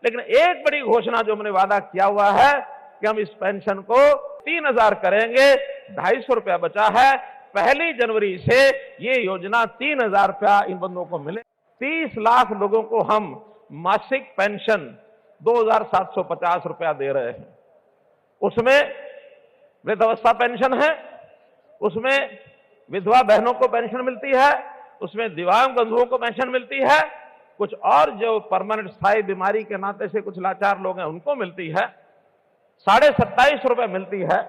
लेकिन एक बड़ी घोषणा जो हमने वादा किया हुआ है कि हम इस पेंशन को 3000 करेंगे। 250 रुपया बचा है। 1 जनवरी से ये योजना 3000 रुपया इन बंदों को मिले। 30 लाख लोगों को हम मासिक पेंशन 2750 रुपया दे रहे हैं। उसमें वृद्धावस्था पेंशन है, उसमें विधवा बहनों को पेंशन मिलती है, उसमें दिव्यांग बंधुओं को पेंशन मिलती है, कुछ और जो परमानेंट स्थायी बीमारी के नाते से कुछ लाचार लोग हैं उनको मिलती है। 27.5 रुपए मिलती है।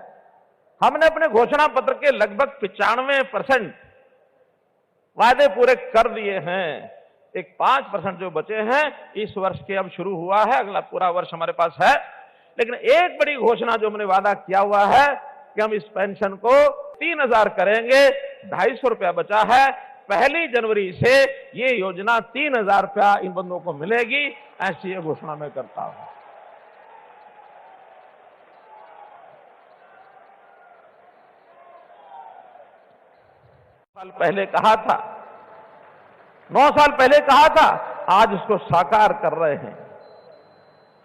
हमने अपने घोषणा पत्र के लगभग 95% वायदे पूरे कर दिए हैं। एक 5% जो बचे हैं इस वर्ष के अब शुरू हुआ है, अगला पूरा वर्ष हमारे पास है। लेकिन एक बड़ी घोषणा जो हमने वादा किया हुआ है कि हम इस पेंशन को 3000 करेंगे। 250 रुपया बचा है। 1 जनवरी से ये योजना 3000 रुपया इन बंदों को मिलेगी, ऐसी ये घोषणा मैं करता हूं। साल पहले कहा था, 9 साल पहले कहा था, आज इसको साकार कर रहे हैं।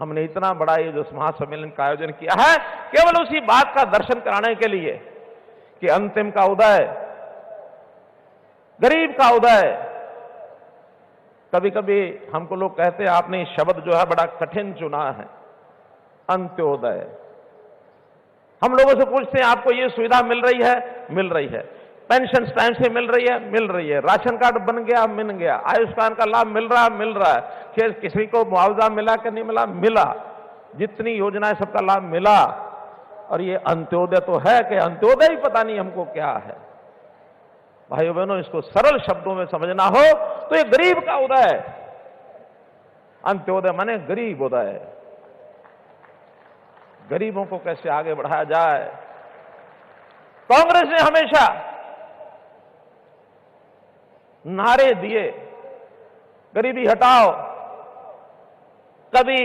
हमने इतना बड़ा ये जो महासम्मेलन का आयोजन किया है केवल उसी बात का दर्शन कराने के लिए कि अंतिम का उदय, गरीब का उदय। कभी कभी हमको लोग कहते हैं आपने शब्द जो है बड़ा कठिन चुना है, अंत्योदय। हम लोगों से पूछते हैं आपको ये सुविधा मिल रही है? मिल रही है। पेंशन टाइम से मिल रही है? मिल रही है। राशन कार्ड बन गया? मिल गया। आयुष्मान का लाभ मिल रहा है? मिल रहा है। फिर किसी को मुआवजा मिला कि नहीं मिला? मिला। जितनी योजनाएं सबका लाभ मिला। और ये अंत्योदय तो है कि अंत्योदय ही पता नहीं हमको क्या है। भाइयों बहनों, इसको सरल शब्दों में समझना हो तो ये गरीब का उदय। अंत्योदय माने गरीब उदय। गरीबों को कैसे आगे बढ़ाया जाए। कांग्रेस ने हमेशा नारे दिए, गरीबी हटाओ, कभी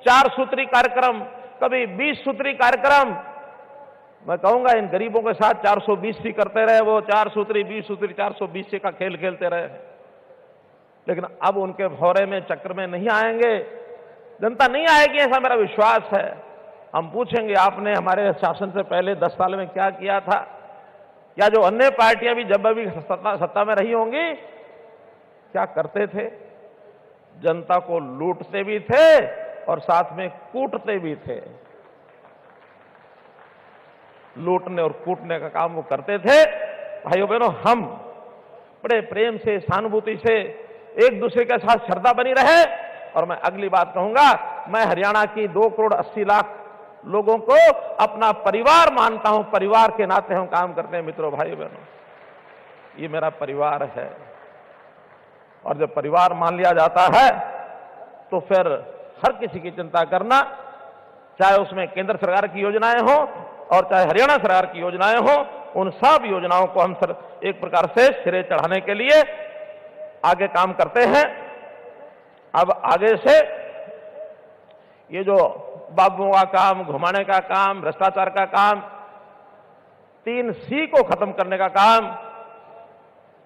4 सूत्री कार्यक्रम, कभी 20 सूत्री कार्यक्रम। मैं कहूंगा इन गरीबों के साथ 420 भी करते रहे, वो 4 सूत्री 20 सूत्री 420 का खेल खेलते रहे। लेकिन अब उनके भौरे में चक्र में नहीं आएंगे, जनता नहीं आएगी, ऐसा मेरा विश्वास है। हम पूछेंगे आपने हमारे शासन से पहले 10 साल में क्या किया था, या जो अन्य पार्टियां भी जब भी सत्ता में रही होंगी क्या करते थे। जनता को लूटते भी थे और साथ में कूटते भी थे। लूटने और कूटने का काम वो करते थे। भाइयों बहनों, हम बड़े प्रेम से, सहानुभूति से एक दूसरे के साथ श्रद्धा बनी रहे। और मैं अगली बात कहूंगा, मैं हरियाणा की 2 करोड़ 80 लाख लोगों को अपना परिवार मानता हूं। परिवार के नाते हम काम करते हैं। मित्रों, भाइयों बहनों, ये मेरा परिवार है। और जब परिवार मान लिया जाता है तो फिर हर किसी की चिंता करना, चाहे उसमें केंद्र सरकार की योजनाएं हो और चाहे हरियाणा सरकार की योजनाएं हो, उन सब योजनाओं को हम एक प्रकार से सिरे चढ़ाने के लिए आगे काम करते हैं। अब आगे से ये जो बाबुओं का काम, घुमाने का काम, भ्रष्टाचार का काम, 3 C को खत्म करने का काम,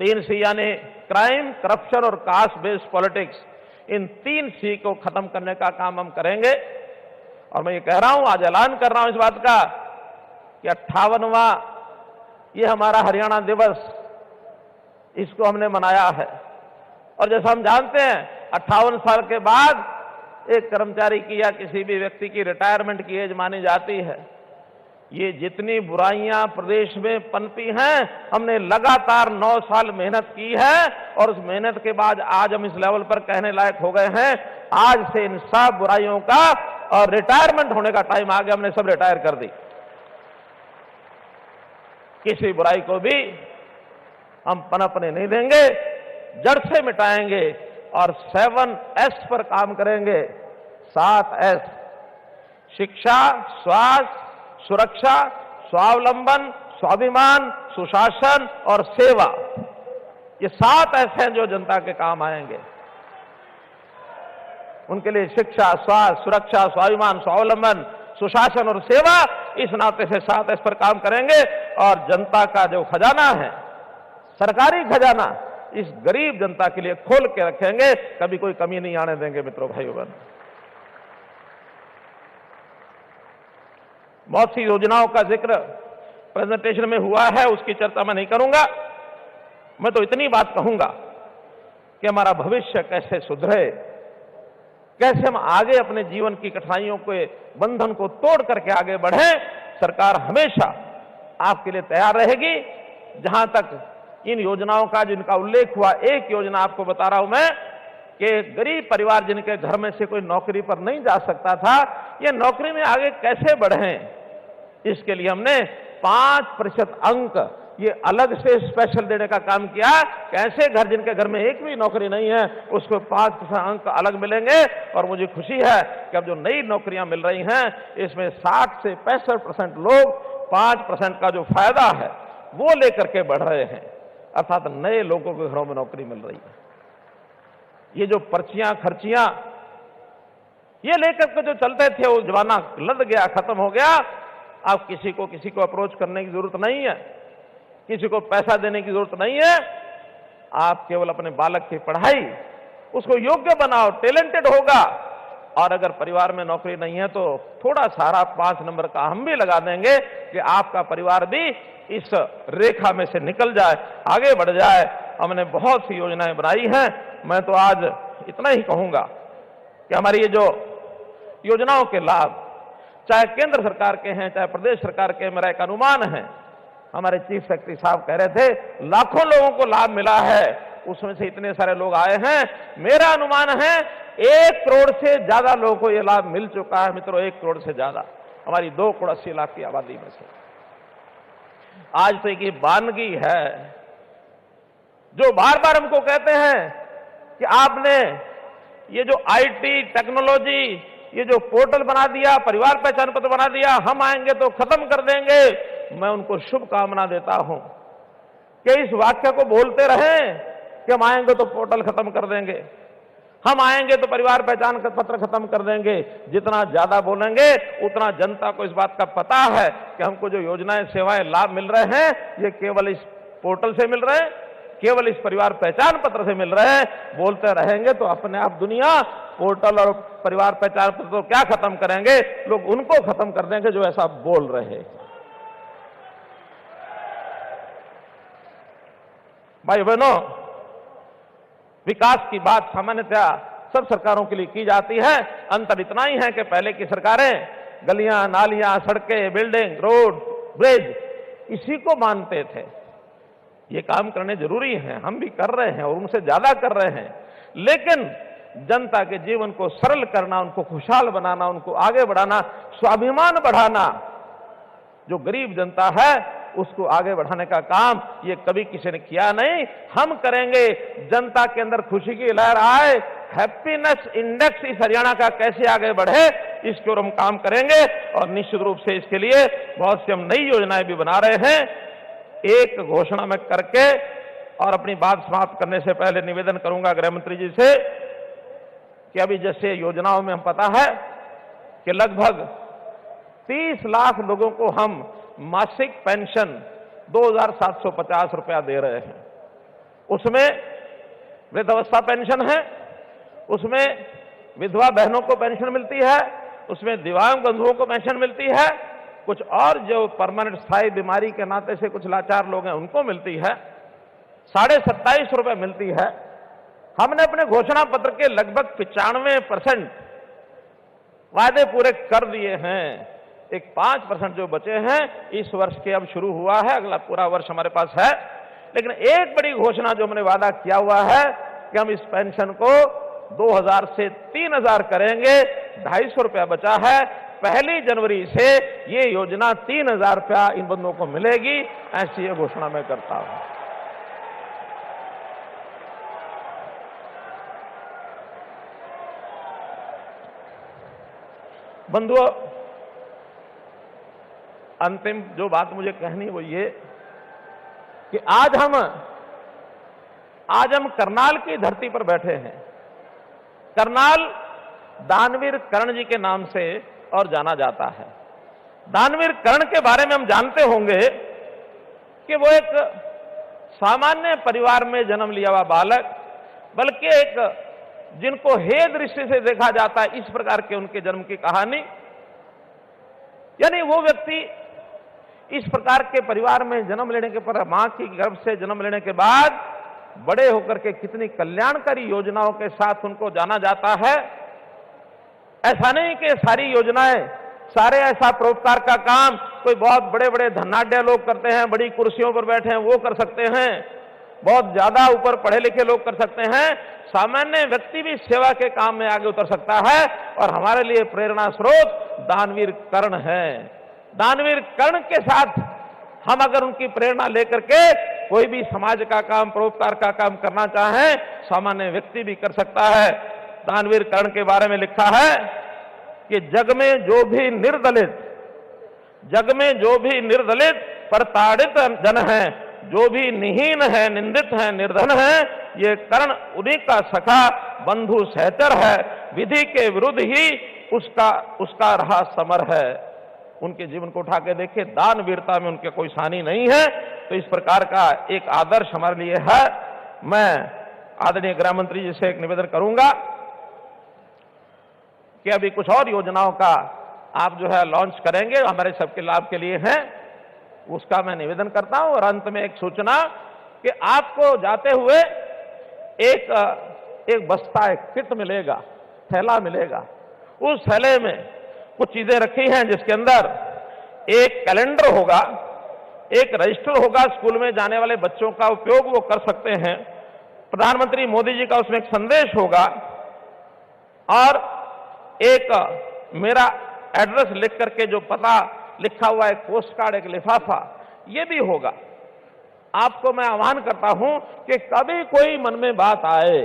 3 C यानी क्राइम, करप्शन और कास्ट बेस्ड पॉलिटिक्स, इन 3 C को खत्म करने का काम हम करेंगे। और मैं ये कह रहा हूं, आज ऐलान कर रहा हूं इस बात का कि 58वां ये हमारा हरियाणा दिवस, इसको हमने मनाया है। और जैसा हम जानते हैं 58 साल के बाद एक कर्मचारी की या किसी भी व्यक्ति की रिटायरमेंट की एज मानी जाती है। ये जितनी बुराइयां प्रदेश में पनपी हैं, हमने लगातार 9 साल मेहनत की है और उस मेहनत के बाद आज हम इस लेवल पर कहने लायक हो गए हैं। आज से इन सब बुराइयों का और रिटायरमेंट होने का टाइम आ गया। हमने सब रिटायर कर दी। किसी बुराई को भी हम पनपने नहीं देंगे, जड़ से मिटाएंगे और 7S पर काम करेंगे। 7S, शिक्षा, स्वास्थ्य, सुरक्षा, स्वावलंबन, स्वाभिमान, सुशासन और सेवा। ये 7S हैं जो जनता के काम आएंगे। उनके लिए शिक्षा, स्वास्थ्य, सुरक्षा, स्वाभिमान, स्वावलंबन, सुशासन और सेवा, इस नाते से 7S पर काम करेंगे। और जनता का जो खजाना है, सरकारी खजाना, इस गरीब जनता के लिए खोल के रखेंगे। कभी कोई कमी नहीं आने देंगे। मित्रों, भाइयों बहनों, बहुत सी योजनाओं का जिक्र प्रेजेंटेशन में हुआ है, उसकी चर्चा मैं नहीं करूंगा। मैं तो इतनी बात कहूंगा कि हमारा भविष्य कैसे सुधरे, कैसे हम आगे अपने जीवन की कठिनाइयों के बंधन को तोड़ करके आगे बढ़े। सरकार हमेशा आपके लिए तैयार रहेगी। जहां तक इन योजनाओं का जिनका उल्लेख हुआ, एक योजना आपको बता रहा हूं मैं कि गरीब परिवार जिनके घर में से कोई नौकरी पर नहीं जा सकता था, ये नौकरी में आगे कैसे बढ़ें, इसके लिए हमने 5% अंक ये अलग से स्पेशल देने का काम किया। कैसे घर जिनके घर में एक भी नौकरी नहीं है उसको 5% अंक अलग मिलेंगे। और मुझे खुशी है कि अब जो नई नौकरियां मिल रही हैं इसमें 60 से 65% लोग 5% का जो फायदा है वो लेकर के बढ़ रहे हैं, अर्थात नए लोगों के घरों में नौकरी मिल रही है। ये जो पर्चियां खर्चियां ये लेकर के जो चलते थे वो जमाना लद गया, खत्म हो गया। अब किसी को अप्रोच करने की जरूरत नहीं है, किसी को पैसा देने की जरूरत नहीं है। आप केवल अपने बालक की पढ़ाई, उसको योग्य बनाओ, टैलेंटेड होगा। और अगर परिवार में नौकरी नहीं है तो थोड़ा सारा 5 नंबर का हम भी लगा देंगे कि आपका परिवार भी इस रेखा में से निकल जाए, आगे बढ़ जाए। हमने बहुत सी योजनाएं बनाई हैं। मैं तो आज इतना ही कहूंगा कि हमारी ये जो योजनाओं के लाभ, चाहे केंद्र सरकार के हैं चाहे प्रदेश सरकार के, मेरा एक अनुमान है, हमारे चीफ सेक्रेटरी साहब कह रहे थे लाखों लोगों को लाभ मिला है, उसमें से इतने सारे लोग आए हैं। मेरा अनुमान है 1 करोड़ से ज्यादा लोगों को यह लाभ मिल चुका है। मित्रों, 1 करोड़ से ज्यादा हमारी 2 करोड़ 80 लाख की आबादी में से। आज तो एक वानगी है जो बार बार हमको कहते हैं कि आपने ये जो आईटी टेक्नोलॉजी, ये जो पोर्टल बना दिया, परिवार पहचान पत्र बना दिया, हम आएंगे तो खत्म कर देंगे। मैं उनको शुभकामना देता हूं कि इस वाक्य को बोलते रहें कि हम आएंगे तो पोर्टल खत्म कर देंगे, हम आएंगे तो परिवार पहचान पत्र खत्म कर देंगे। जितना ज्यादा बोलेंगे उतना जनता को इस बात का पता है कि हमको जो योजनाएं सेवाएं लाभ मिल रहे हैं ये केवल इस पोर्टल से मिल रहे हैं, केवल इस परिवार पहचान पत्र से मिल रहे हैं। बोलते रहेंगे तो अपने आप दुनिया पोर्टल और परिवार पहचान पत्र तो क्या खत्म करेंगे, लोग उनको खत्म कर देंगे जो ऐसा बोल रहे हैं। भाई बहनों, विकास की बात सामान्यतया सब सरकारों के लिए की जाती है। अंतर इतना ही है कि पहले की सरकारें गलियां, नालियां, सड़कें, बिल्डिंग, रोड, ब्रिज इसी को मानते थे। ये काम करने जरूरी है, हम भी कर रहे हैं और उनसे ज्यादा कर रहे हैं। लेकिन जनता के जीवन को सरल करना, उनको खुशहाल बनाना, उनको आगे बढ़ाना, स्वाभिमान बढ़ाना, जो गरीब जनता है उसको आगे बढ़ाने का काम ये कभी किसी ने किया नहीं, हम करेंगे। जनता के अंदर खुशी की लहर आए, हैप्पीनेस इंडेक्स इस हरियाणा का कैसे आगे बढ़े, इसके ओर हम काम करेंगे। और निश्चित रूप से इसके लिए बहुत सी हम नई योजनाएं भी बना रहे हैं। एक घोषणा में करके और अपनी बात समाप्त करने से पहले निवेदन करूंगा गृह मंत्री जी से कि अभी जैसे योजनाओं में हम पता है कि लगभग 30 लाख लोगों को हम मासिक पेंशन 2,750 रुपया दे रहे हैं। उसमें वृद्धावस्था पेंशन है, उसमें विधवा बहनों को पेंशन मिलती है, उसमें दिव्यांग बंधुओं को पेंशन मिलती है, कुछ और जो परमानेंट स्थायी बीमारी के नाते से कुछ लाचार लोग हैं उनको मिलती है, 27.5 रुपए मिलती है। हमने अपने घोषणा पत्र के लगभग 95% वायदे पूरे कर दिए हैं। एक 5% जो बचे हैं इस वर्ष के अब शुरू हुआ है, अगला पूरा वर्ष हमारे पास है। लेकिन एक बड़ी घोषणा जो हमने वादा किया हुआ है कि हम इस पेंशन को 2,000 से 3,000 करेंगे। 250 रुपया बचा है। 1 जनवरी से ये योजना 3,000 रुपया इन बंदों को मिलेगी, ऐसी ये घोषणा मैं करता हूं। बंधुओं, अंतिम जो बात मुझे कहनी वो ये कि आज हम करनाल की धरती पर बैठे हैं। करनाल दानवीर कर्ण जी के नाम से और जाना जाता है। दानवीर कर्ण के बारे में हम जानते होंगे कि वो एक सामान्य परिवार में जन्म लिया हुआ बालक, बल्कि एक जिनको हे दृष्टि से देखा जाता है, इस प्रकार के उनके जन्म की कहानी। यानी वो व्यक्ति इस प्रकार के परिवार में जन्म लेने के पर, मां की गर्भ से जन्म लेने के बाद बड़े होकर के कितनी कल्याणकारी योजनाओं के साथ उनको जाना जाता है। ऐसा नहीं कि सारी योजनाएं, सारे ऐसा परोपकार का काम कोई बहुत बड़े बड़े धनाढ्य लोग करते हैं, बड़ी कुर्सियों पर बैठे हैं वो कर सकते हैं, बहुत ज्यादा ऊपर पढ़े लिखे लोग कर सकते हैं। सामान्य व्यक्ति भी सेवा के काम में आगे उतर सकता है। और हमारे लिए प्रेरणा स्रोत दानवीर कर्ण है। दानवीर कर्ण के साथ हम अगर उनकी प्रेरणा लेकर के कोई भी समाज का काम, परोपकार का काम करना चाहें, सामान्य व्यक्ति भी कर सकता है। दानवीर कर्ण के बारे में लिखा है कि जग में जो भी निर्दलित प्रताड़ित जन है, जो भी निहीन है, निंदित है, निर्धन है, ये कर्ण उन्हीं का सखा बंधु सहचर है। विधि के विरुद्ध ही उसका रहा समर है। उनके जीवन को उठा के देखिए, दान वीरता में उनके कोई सानी नहीं है। तो इस प्रकार का एक आदर्श हमारे लिए है। मैं आदरणीय गृह मंत्री जी से एक निवेदन करूंगा कि अभी कुछ और योजनाओं का आप जो है लॉन्च करेंगे, हमारे सबके लाभ के लिए हैं, उसका मैं निवेदन करता हूं। और अंत में एक सूचना कि आपको जाते हुए एक बस्ता, एक किट मिलेगा, थैला मिलेगा। उस थैले में कुछ चीजें रखी हैं जिसके अंदर एक कैलेंडर होगा, एक रजिस्टर होगा, स्कूल में जाने वाले बच्चों का उपयोग वो कर सकते हैं। प्रधानमंत्री मोदी जी का उसमें एक संदेश होगा और एक मेरा एड्रेस लिख करके जो पता लिखा हुआ एक पोस्ट कार्ड, एक लिफाफा, ये भी होगा। आपको मैं आह्वान करता हूं कि कभी कोई मन में बात आए,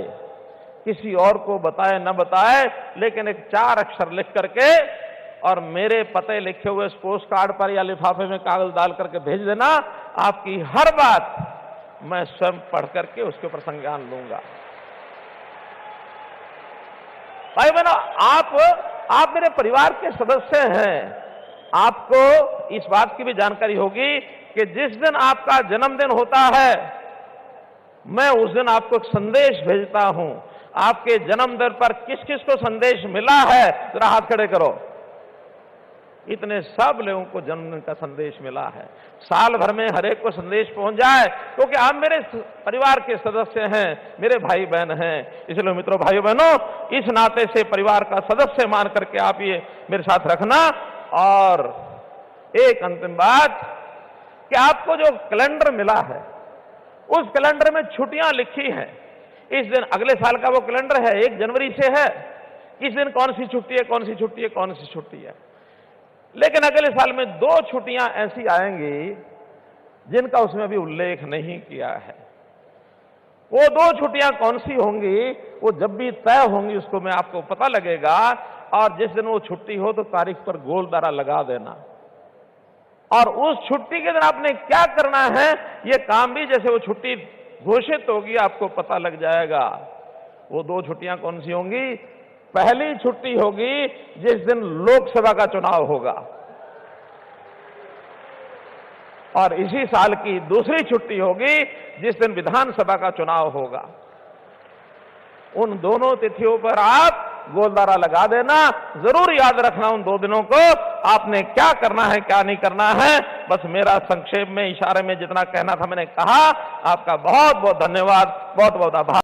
किसी और को बताए न बताए, लेकिन एक 4 अक्षर लिख करके और मेरे पते लिखे हुए इस पोस्ट कार्ड पर या लिफाफे में कागज डाल करके भेज देना। आपकी हर बात मैं स्वयं पढ़ करके उसके ऊपर संज्ञान लूंगा। भाई बहनों, आप मेरे परिवार के सदस्य हैं। आपको इस बात की भी जानकारी होगी कि जिस दिन आपका जन्मदिन होता है, मैं उस दिन आपको एक संदेश भेजता हूं। आपके जन्मदिन पर किस किस को संदेश मिला है, जरा हाथ खड़े करो। इतने सब लोगों को जन्मदिन का संदेश मिला है। साल भर में हर एक को संदेश पहुंच जाए, क्योंकि आप मेरे परिवार के सदस्य हैं, मेरे भाई बहन हैं। इसलिए मित्रों, भाइयों बहनों, इस नाते से परिवार का सदस्य मान करके आप ये मेरे साथ रखना। और एक अंतिम बात कि आपको जो कैलेंडर मिला है, उस कैलेंडर में छुट्टियां लिखी हैं। इस दिन अगले साल का वो कैलेंडर है, 1 जनवरी से है, इस दिन कौन सी छुट्टी है, कौन सी छुट्टी है, कौन सी छुट्टी है। लेकिन अगले साल में 2 छुट्टियां ऐसी आएंगी जिनका उसमें अभी उल्लेख नहीं किया है। वो 2 छुट्टियां कौन सी होंगी, वो जब भी तय होंगी उसको मैं आपको पता लगेगा। और जिस दिन वो छुट्टी हो तो तारीख पर गोल दारा लगा देना। और उस छुट्टी के दिन आपने क्या करना है, ये काम भी जैसे वो छुट्टी घोषित होगी आपको पता लग जाएगा। वो 2 छुट्टियां कौन सी होंगी? पहली छुट्टी होगी जिस दिन लोकसभा का चुनाव होगा, और इसी साल की दूसरी छुट्टी होगी जिस दिन विधानसभा का चुनाव होगा। उन दोनों तिथियों पर आप गोलदारा लगा देना। जरूर याद रखना उन 2 दिनों को आपने क्या करना है, क्या नहीं करना है। बस मेरा संक्षेप में, इशारे में जितना कहना था मैंने कहा। आपका बहुत बहुत धन्यवाद, बहुत बहुत आभार।